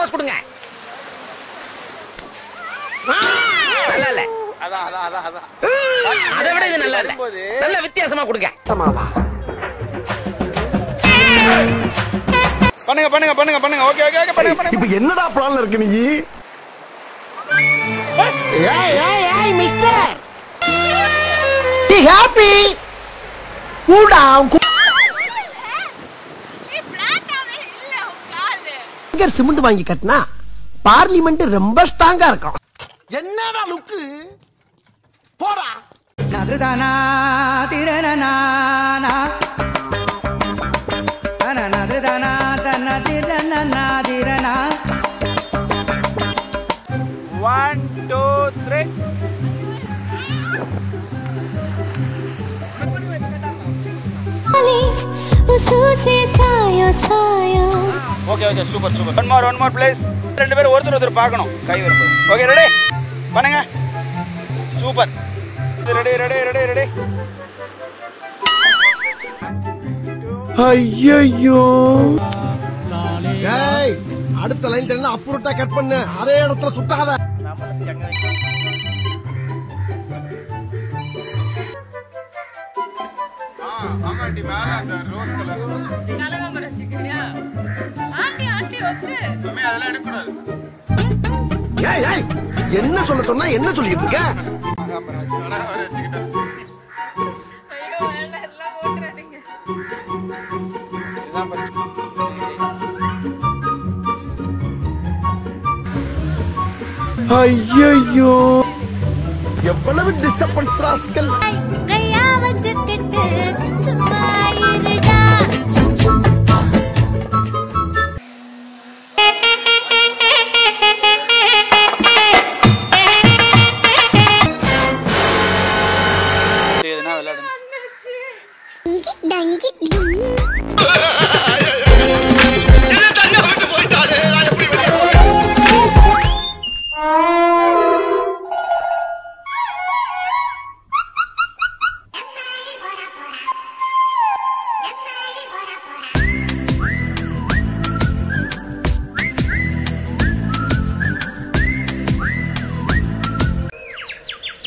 போஸ் கொடுங்க. நல்லா இல்ல. அதை விட இது நல்லா இல்ல. நல்ல வித்தியாசமா கொடுங்க. பண்ணுங்க பண்ணுங்க பண்ணுங்க பண்ணுங்க. ஓகே ஓகே ஓகே பண்ணுங்க பண்ணுங்க. இப்போ என்னடா பிளான்ல இருக்கு நீ? ஏய் mister, be happy, cool down. நீ பிளாட்டாவே இல்ல உட்கார்ந்து. இங்க சிமெண்ட் வாங்கி கட்டினா பார்லிமெண்ட் ரொம்ப ஸ்ட்ராங்கா இருக்கும். என்னடா லுக்கு? போடா. நதுதானா திரணனானா நதுதானா தன திரணனா திரணா. 1 2 3. Okay okay super super. One more please. ரெண்டு பேரும் ஒருத்தர் பார்க்கணும். கை வருது. ஓகே ரெடி பண்ணுங்க. Super. Ready ready ready ready. ஐயோ ஏய், அடுத்த லைன் என்ன அப்புறட்டா கட் பண்ணு. அதே இடத்துல சுத்தாத. ஆமாண்டி மேல அந்த ரோஸ் கலர் கலகம்பரம் வச்சுக்கிறியா? ஆண்டி ஆண்டி ஒத்து. அம்மே அதெல்லாம் எடுக்க கூடாது. ஏய் ஏய், என்ன சொல்ல சொன்னா என்ன சொல்லிட்டு இருக்க? கலகம்பரம் வச்சு கலகம்பரம் வச்சுக்கிட்டேன். ஐயோ வேண்டாம், எல்லாம் போட்டுறாதீங்க. இதுதான் ஃபர்ஸ்ட். ஐயோ எவ்வளவு டிஸ்டர்பன்ஸ் ராஸ்கல். கையா வச்சுக்கிட்டு சும்மா இருடா. எதுனா விளையாடுங்க. டங்கி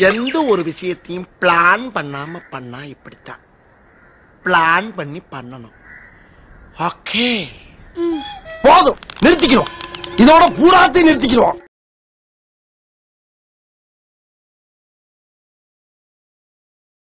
எந்த ஒரு விஷயத்தையும் பிளான் பண்ணாம பண்ணா இப்படித்தான். பிளான் பண்ணி பண்ணணும். ஓகே, போதும், நிறுத்திக்கிறோம். இதோட பூராத்தையும் நிறுத்திக்கிறோம்.